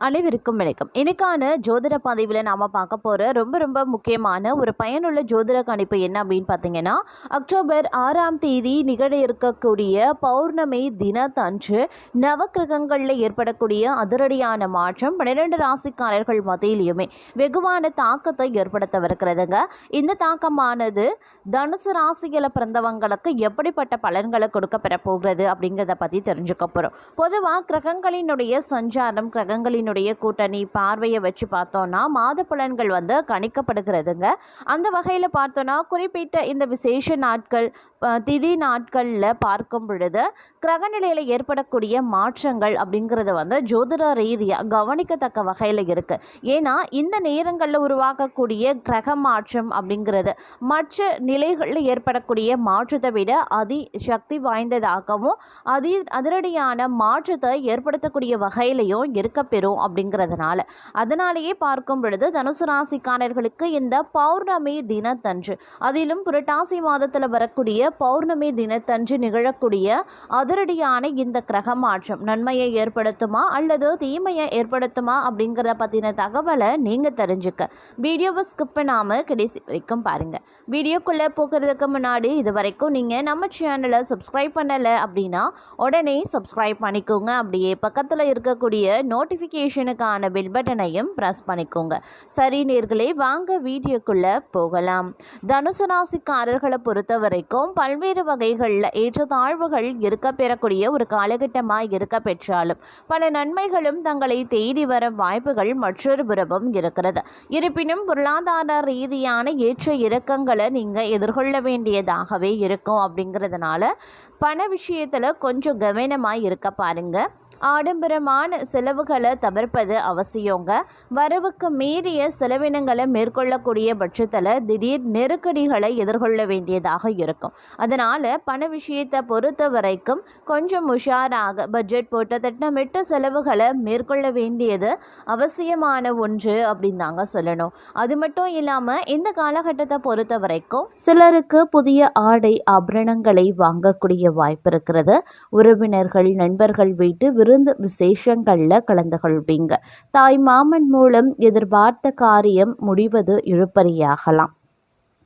அனைவருக்கும் வணக்கம். இன்னைக்கான ஜோதிட பதிவில் நாம் பார்க்க போகிற ரொம்ப ரொம்ப முக்கியமான ஒரு பயனுள்ள ஜோதிட கணிப்பு என்ன அப்படின்னு பார்த்தீங்கன்னா, அக்டோபர் 6ஆம் தேதி நிகழ இருக்கக்கூடிய பௌர்ணமி தினத்தன்று நவக்கிரகங்களில் ஏற்படக்கூடிய அதிரடியான மாற்றம் 12 ராசிக்காரர்கள் மத்தியிலையுமே வெகுவான தாக்கத்தை ஏற்படுத்தவிருக்கிறதுங்க. இந்த தாக்கமானது தனுசு ராசியில் பிறந்தவங்களுக்கு எப்படிப்பட்ட பலன்களை கொடுக்க பெற போகிறது அப்படிங்கிறத பற்றி தெரிஞ்சுக்க போகிறோம். பொதுவாக கிரகங்களினுடைய சஞ்சாரம், கிரகங்களினுடைய கூட்டணி பார்வையை வச்சு பார்த்தோம்னா மாத பலன்கள் கணிக்கப்படுகிறதுங்க. அந்த வகையில் பார்த்தோன்னா குறிப்பிட்ட இந்த விசேஷ நாட்கள், திதி நாட்களில் பார்க்கும் பொழுது கிரகநிலையில் ஏற்படக்கூடிய மாற்றங்கள் அப்படிங்கிறது ஜோதிட ரீதியாக கவனிக்கத்தக்க வகையில் இருக்குது. ஏன்னா இந்த நேரங்களில் உருவாக்கக்கூடிய கிரக மாற்றம் அப்படிங்கிறது மற்ற நிலைகளில் ஏற்படக்கூடிய மாற்றத்தை விட சக்தி வாய்ந்ததாகவும் அதிரடியான மாற்றத்தை ஏற்படுத்தக்கூடிய வகையிலையும் இருக்கப்பெறும் அப்படிங்கிறதுனால அதனாலேயே பார்க்கும் பொழுது தனுசு ராசிக்காரர்களுக்கு இந்த பௌர்ணமி தினத்தன்று, அதிலும் புரட்டாசி மாதத்தில் வரக்கூடிய பௌர்ணமி தினத்தன்று நிகழக்கூடிய அதிரடியான இந்த கிரக மாற்றம் நன்மையை ஏற்படுத்துமா அல்லது தீமையை ஏற்படுத்துமா அப்படிங்கிறத பற்றின தகவலை நீங்கள் தெரிஞ்சுக்க வீடியோவை ஸ்கிப் பண்ணாமல் கடைசி வரைக்கும் பாருங்கள். வீடியோக்குள்ளே போகிறதுக்கு முன்னாடி இது வரைக்கும் நீங்கள் நம்ம சேனலை சப்ஸ்கிரைப் பண்ணலை அப்படின்னா உடனே சப்ஸ்கிரைப் பண்ணிக்கோங்க. அப்படியே பக்கத்தில் இருக்கக்கூடிய நோட்டிஃபிகேஷனுக்கான பெல் பட்டனையும் ப்ரெஸ் பண்ணிக்கோங்க. சரி நேர்களே, வாங்க வீடியோக்குள்ளே போகலாம். தனுசு ராசிக்காரர்களை பொறுத்த வரைக்கும் பல்வேறு வகைகளில் ஏற்றத்தாழ்வுகள் இருக்க பெறக்கூடிய ஒரு காலகட்டமாக இருக்க பெற்றாலும் பல நன்மைகளும் தங்களை தேடி வர வாய்ப்புகள் மற்றொரு புறமும் இருக்கிறது. இருப்பினும் பொருளாதார ரீதியான ஏற்ற இறக்கங்களை நீங்கள் எதிர்கொள்ள வேண்டியதாகவே இருக்கும். அப்படிங்கிறதுனால பண விஷயத்தில் கொஞ்சம் கவனமாக இருக்க பாருங்க. ஆடம்பரமான செலவுகளை தவிர்ப்பது அவசியங்க. வரவுக்கு மீறிய செலவினங்களை மேற்கொள்ளக்கூடிய பட்சத்தில் திடீர் நெருக்கடிகளை எதிர்கொள்ள வேண்டியதாக இருக்கும். அதனால் பண விஷயத்தை பொறுத்த வரைக்கும் கொஞ்சம் உஷாராக பட்ஜெட் போட்டு திட்டமிட்ட செலவுகளை மேற்கொள்ள வேண்டியது அவசியமான ஒன்று அப்படின்னு தாங்க சொல்லணும். அது மட்டும் இல்லாமல் இந்த காலகட்டத்தை பொறுத்த வரைக்கும் சிலருக்கு புதிய ஆடை ஆபரணங்களை வாங்கக்கூடிய வாய்ப்பு இருக்கிறது. உறவினர்கள், நண்பர்கள் வீட்டு விசேஷங்கள்ல கலந்து கொள்வீங்க. தாய் மாமன் மூலம் எதிர்பார்த்த காரியம் முடிவது இழுபறியாகலாம்.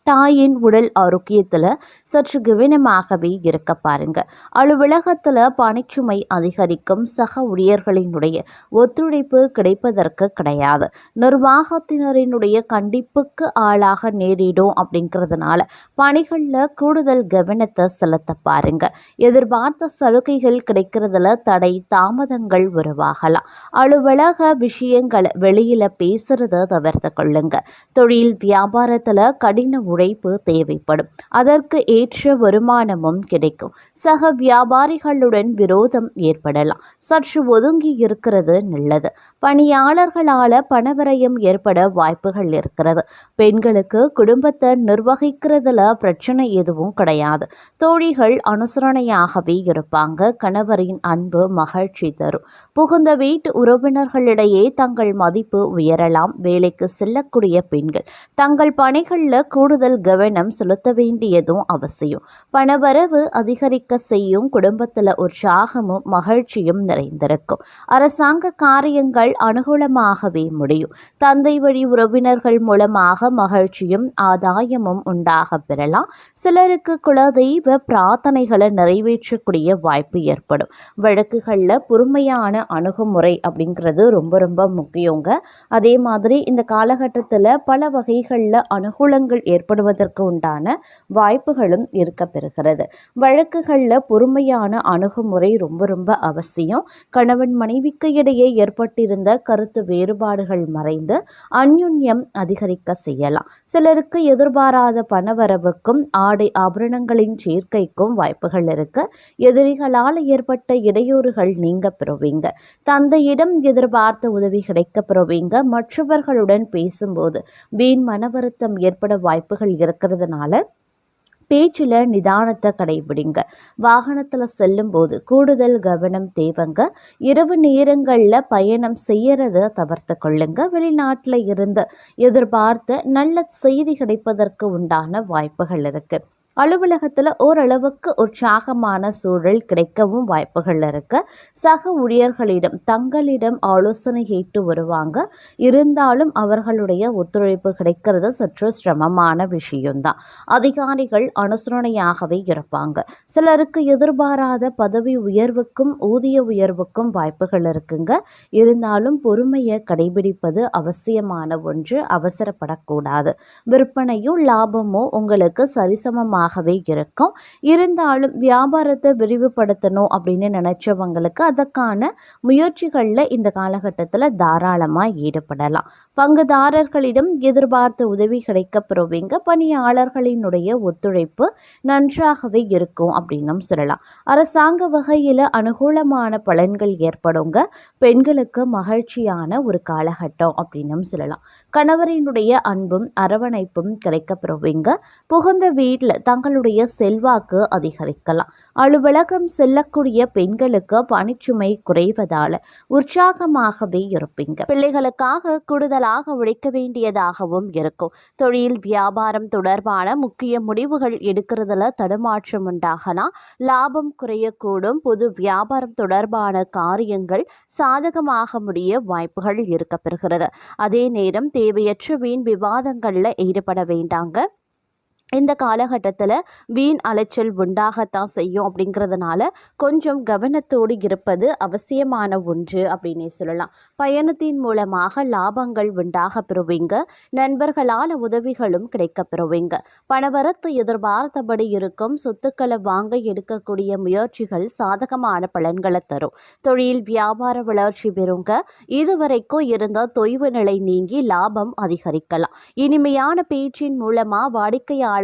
தாயின் உடல் ஆரோக்கியத்தில் சற்று கவனமாகவே இருக்க பாருங்க. அலுவலகத்தில் பணிச்சுமை அதிகரிக்கும். சக ஊழியர்களினுடைய ஒத்துழைப்பு கிடைப்பதற்கு கிடையாது. நிர்வாகத்தினரினுடைய கண்டிப்புக்கு ஆளாக நேரிடும். அப்படிங்கிறதுனால பணிகளில் கூடுதல் கவனத்தை செலுத்த பாருங்க. எதிர்பார்த்த சலுகைகள் கிடைக்கிறதுல தடை தாமதங்கள் உருவாகலாம். அலுவலக விஷயங்களை வெளியில பேசுறத தவிர்த்து கொள்ளுங்க. தொழில் வியாபாரத்தில் கடின உழைப்பு தேவைப்படும். அதற்கு ஏற்ற வருமானமும் கிடைக்கும். சக வியாபாரிகளுடன் விரோதம் ஏற்படலாம். சற்று ஒதுங்கி இருக்கிறது நல்லது. பணியாளர்களால பணவிரயம் ஏற்பட வாய்ப்புகள் இருக்கிறது. பெண்களுக்கு குடும்பத்தை நிர்வகிக்கிறதுல பிரச்சனை எதுவும் கிடையாது. தோழிகள் அனுசரணையாகவே இருப்பாங்க. கணவரின் அன்பு மகிழ்ச்சி தரும். புகுந்த வீட்டு உறவினர்களிடையே தங்கள் மதிப்பு உயரலாம். வேலைக்கு செல்லக்கூடிய பெண்கள் தங்கள் பணிகளில் கூடுதல் கவனம் செலுத்த வேண்டியதும் அவசியம். பணவரவு அதிகரிக்க செய்யும். குடும்பத்தில் உற்சாகமும் மகிழ்ச்சியும் நிறைந்திருக்கும். அரசாங்க காரியங்கள் அனுகூலமாகவே முடியும். தந்தை வழி உறவினர்கள் மூலமாக மகிழ்ச்சியும் ஆதாயமும் உண்டாக பெறலாம். சிலருக்கு குலதெய்வ பிரார்த்தனைகளை நிறைவேற்றக்கூடிய வாய்ப்பு ஏற்படும். வழக்குகளில் பொறுமையான அணுகுமுறை அப்படிங்கிறது ரொம்ப ரொம்ப முக்கியங்க. அதே மாதிரி இந்த காலகட்டத்தில் பல வகைகளில் அனுகூலங்கள் ஏற்படுவதற்கு உண்டான வாய்ப்புகளும் இருக்க பெறுகிறது. வழக்குகளில் பொறுமையான அணுகுமுறை ரொம்ப ரொம்ப அவசியம். கணவன் மனைவிக்கு இடையே ஏற்பட்டிருந்த கருத்து வேறுபாடுகள் மறைந்து அந்யுன்யம் அதிகரிக்க செய்யலாம். சிலருக்கு எதிர்பாராத பணவரவுக்கும் ஆடை ஆபரணங்களின் சேர்க்கைக்கும் வாய்ப்புகள் இருக்கு. எதிரிகளால் ஏற்பட்ட இடையூறுகள் நீங்க பெறுவீங்க. தந்தையிடம் எதிர்பார்த்த உதவி கிடைக்க பெறுவீங்க. மற்றவர்களுடன் பேசும்போது வீண் மன வருத்தம் ஏற்பட வாய்ப்புகள் இருக்கிறதுனால பேச்சில் நிதானத்தை கடைபிடிங்க. வாகனத்தில் செல்லும் போது கூடுதல் கவனம் தேவைங்க. இரவு நேரங்களில் பயணம் செய்யறத தவிர்த்து கொள்ளுங்க. வெளிநாட்டில் இருந்து எதிர்பார்த்த நல்ல செய்தி கிடைப்பதற்கு உண்டான வாய்ப்புகள் இருக்கு. அலுவலகத்தில் ஓரளவுக்கு உற்சாகமான சூழல் கிடைக்கவும் வாய்ப்புகள் இருக்கு. சக ஊழியர்களிடம் தங்களிடம் ஆலோசனை கேட்டு வருவாங்க. இருந்தாலும் அவர்களுடைய ஒத்துழைப்பு கிடைக்கிறது சற்று சிரமமான விஷயம்தான். அதிகாரிகள் அனுசரணையாகவே இருப்பாங்க. சிலருக்கு எதிர்பாராத பதவி உயர்வுக்கும் ஊதிய உயர்வுக்கும் வாய்ப்புகள் இருக்குங்க. இருந்தாலும் பொறுமையை கடைபிடிப்பது அவசியமான ஒன்று. அவசரப்படக்கூடாது. விற்பனையோ லாபமோ உங்களுக்கு சரிசமமாகவே இருக்கும். இருந்தாலும் வியாபாரத்தை விரிவுபடுத்தணும் அப்படின்னு நினைச்சவங்களுக்கு அதற்கான முயற்சிகளில் இந்த காலகட்டத்தில் தாராளமாக ஈடுபடலாம். பங்குதாரர்களிடம் எதிர்பார்த்த உதவி கிடைக்க பெறுவீங்க. பணியாளர்களினுடைய ஒத்துழைப்பு நன்றாகவே இருக்கும் அப்படின்னும் சொல்லலாம். அரசாங்க வகையில் அனுகூலமான பலன்கள் ஏற்படுங்க. பெண்களுக்கு மகிழ்ச்சியான ஒரு காலகட்டம் அப்படின்னும் சொல்லலாம். கணவரினுடைய அன்பும் அரவணைப்பும் கிடைக்க பெறுவீங்க. புகுந்த வீட்டில் தங்களுடைய செல்வாக்கு அதிகரிக்கலாம். அலுவலகம் செல்லக்கூடிய பெண்களுக்கு பணிச்சுமை குறைவதால் உற்சாகமாகவே இருப்பீங்க. பிள்ளைகளுக்காக கூடுதலாக உழைக்க வேண்டியதாகவும் இருக்கும். தொழில் வியாபாரம் தொடர்பான முக்கிய முடிவுகள் எடுக்கிறதுல தடுமாற்றம் உண்டாகலாம். லாபம் குறையக்கூடும். பொது வியாபாரம் தொடர்பான காரியங்கள் சாதகமாக முடிய வாய்ப்புகள் இருக்கப்பெறுகிறது. அதே நேரம் தேவையற்ற வீண் விவாதங்களில் ஈடுபட வேண்டாங்க. இந்த காலகட்டத்தில் வீண் அலைச்சல் உண்டாகத்தான் செய்யும். அப்படிங்கிறதுனால கொஞ்சம் கவனத்தோடு இருப்பது அவசியமான ஒன்று அப்படின்னே சொல்லலாம். பயணத்தின் மூலமாக லாபங்கள் உண்டாக பெறுவீங்க. நண்பர்களால் உதவிகளும் கிடைக்க பெறுவீங்க. பணவரத்து எதிர்பார்த்தபடி இருக்கும். சொத்துக்களை வாங்க எடுக்கக்கூடிய முயற்சிகள் சாதகமான பலன்களை தரும். தொழில் வியாபார வளர்ச்சி பெறுங்க. இதுவரைக்கும் இருந்த தொய்வு நிலை நீங்கி லாபம் அதிகரிக்கலாம். இனிமையான பேச்சின் மூலமாக வாடிக்கையாளர்களை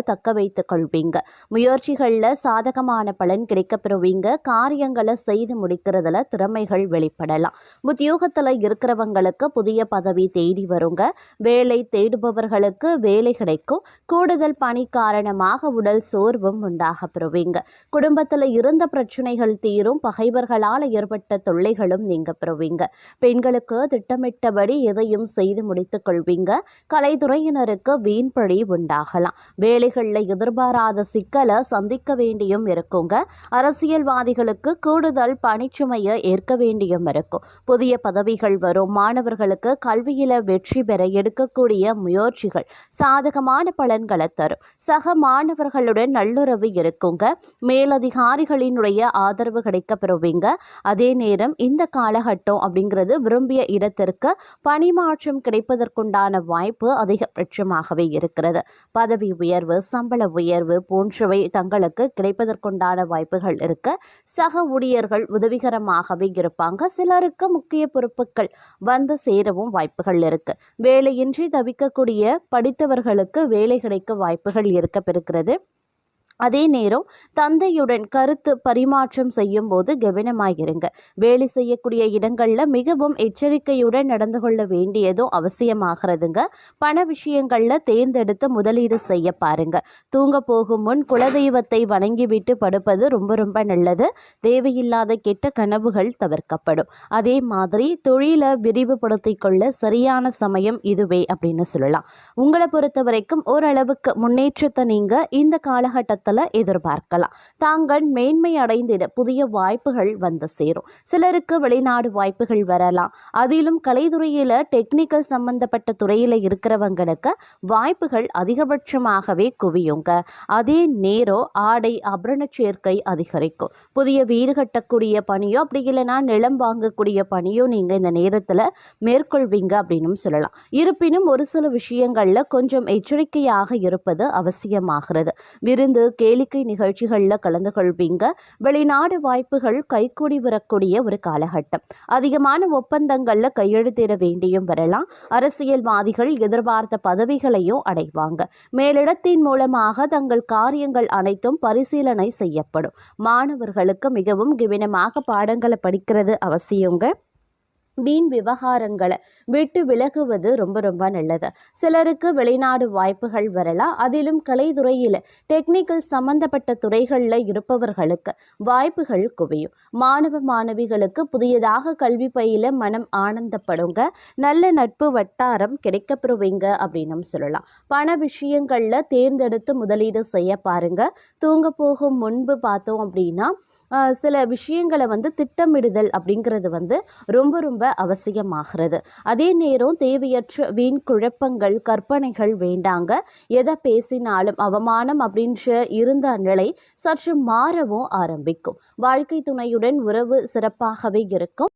தக்க வைத்துக் கொள்வீங்க. முயற்சிகளில் சாதகமான பலன் கிடைக்க பெறுவீங்க. காரியங்களை செய்து முடிக்கிறதுல திறமைகள் வெளிப்படலாம். உத்தியோகத்தில் இருக்கிறவங்களுக்கு புதிய பதவி தேடி வருங்க. வேலை தேடுபவர்களுக்கு வேலை கிடைக்கும். கூடுதல் பணி காரணமாக உடல் சோர்வும் உண்டாக பெறுவீங்க. குடும்பத்தில் இருந்த பிரச்சனைகள் தீரும். பகைவர்களால் ஏற்பட்ட தொல்லைகளும் நீங்க பெறுவீங்க. பெண்களுக்கு திட்டமிட்டபடி எதையும் செய்து முடித்துக் கொள்வீங்க. கலைத்துறையினருக்கு வீண்பழி உண்டாகலாம். வேலைகளில் எதிர்பாராத சிக்கலை சந்திக்க வேண்டியும் இருக்குங்க. அரசியல்வாதிகளுக்கு கூடுதல் பணிச்சுமையை ஏற்க வேண்டியும் இருக்கும். புதிய பதவிகள் வரும். மாணவர்களுக்கு கல்வியில வெற்றி பெற எடுக்கக்கூடிய முயற்சிகள் சாதகமான பலன்களை தரும். சக மாணவர்களுடன் நல்லுறவு இருக்குங்க. மேலதிகாரிகளினுடைய ஆதரவு கிடைக்க பெறுவீங்க. அதே நேரம் இந்த காலகட்டம் அப்படிங்கிறது விரும்பிய இடத்திற்கு பணிமாற்றம் கிடைப்பதற்குண்டான வாய்ப்பு அதிகபட்சமாகவே இருக்கிறது. பதவி உயர்வு சம்பள உயர்வு போன்றவை தங்களுக்கு கிடைப்பதற்குண்டான வாய்ப்புகள் இருக்கு. சக ஊழியர்கள் உதவிகரமாகவே இருப்பாங்க. சிலருக்கு முக்கிய பொறுப்புகள் வந்து சேரவும் வாய்ப்புகள் இருக்கு. வேலையின்றி தவிக்கக்கூடிய படித்தவர்களுக்கு வேலை கிடைக்க வாய்ப்புகள் இருக்கப்பெறுகிறது. அதே நேரம் தந்தையுடன் கருத்து பரிமாற்றம் செய்யும் போது கவனமாயிருங்க. வேலை செய்யக்கூடிய இடங்களில் மிகவும் எச்சரிக்கையுடன் நடந்து கொள்ள வேண்டியதும் அவசியமாகிறதுங்க. பண விஷயங்களில் தேர்ந்தெடுத்து முதலீடு செய்ய பாருங்க. தூங்க போகும் முன் குலதெய்வத்தை வணங்கிவிட்டு படுப்பது ரொம்ப ரொம்ப நல்லது. தேவையில்லாத கெட்ட கனவுகள் தவிர்க்கப்படும். அதே மாதிரி தொழிலை விரிவுபடுத்திக் கொள்ள சரியான சமயம் இதுவே அப்படின்னு சொல்லலாம். உங்களை பொறுத்த வரைக்கும் ஓரளவுக்கு முன்னேற்றத்தை நீங்க இந்த காலகட்டத்தில் எதிர்பார்க்கலாம். தாங்கள் மேன்மை அடைந்திட புதிய வாய்ப்புகள் வந்து சேரும். சிலருக்கு வெளிநாடு வாய்ப்புகள் வரலாம். அதிலும் கலைத்துறையில டெக்னிக்கல் சம்பந்தப்பட்ட துறையில இருக்கிறவங்களுக்கு வாய்ப்புகள் அதிகபட்சமாகவே குவியுங்க. அதே நேரம் ஆடை ஆபரண சேர்க்கை அதிகரிக்கும். புதிய வீடு கட்டக்கூடிய பணியோ அப்படி இல்லைன்னா நிலம் வாங்கக்கூடிய பணியோ நீங்க இந்த நேரத்துல மேற்கொள்வீங்க அப்படின்னு சொல்லலாம். இருப்பினும் ஒரு சில விஷயங்கள்ல கொஞ்சம் எச்சரிக்கையாக இருப்பது அவசியமாகிறது. விருந்து கேளிக்கை நிகழ்ச்சிகளில் கலந்து கொள்வீங்க. வெளிநாடு வாய்ப்புகள் கைகூடி வரக்கூடிய ஒரு காலகட்டம். அதிகமான ஒப்பந்தங்களில் கையெழுத்திட வேண்டியும் வரலாம். அரசியல்வாதிகள் எதிர்பார்த்த பதவிகளையும் அடைவாங்க. மேலிடத்தின் மூலமாக தங்கள் காரியங்கள் அனைத்தும் பரிசீலனை செய்யப்படும். மாணவர்களுக்கு மிகவும் கவனமாக பாடங்களை படிக்கிறது அவசியங்க. வீண் விவகாரங்களை விட்டு விலகுவது ரொம்ப ரொம்ப நல்லது. சிலருக்கு வெளிநாடு வாய்ப்புகள் வரலாம். அதிலும் கலைத்துறையில் டெக்னிக்கல் சம்பந்தப்பட்ட துறைகளில் இருப்பவர்களுக்கு வாய்ப்புகள் குவியும். மாணவ மாணவிகளுக்கு புதியதாக கல்வி பயில மனம் ஆனந்தப்படுங்க. நல்ல நட்பு வட்டாரம் கிடைக்கப்பெறுவீங்க அப்படின்னு சொல்லலாம். பண விஷயங்களில் தேர்ந்தெடுத்து முதலீடு செய்ய பாருங்க. தூங்க போகும் முன்பு பார்த்தோம் அப்படின்னா சில விஷயங்களை திட்டமிடுதல் அப்படிங்கிறது ரொம்ப ரொம்ப அவசியமாகிறது. அதே நேரம் தேவையற்ற வீண் குழப்பங்கள் கற்பனைகள் வேண்டாங்க. எதை பேசினாலும் அவமானம் அப்படின்ற இருந்த நிலை சற்று மாறவும் ஆரம்பிக்கும். வாழ்க்கை துணையுடன் உறவு சிறப்பாகவே இருக்கும்.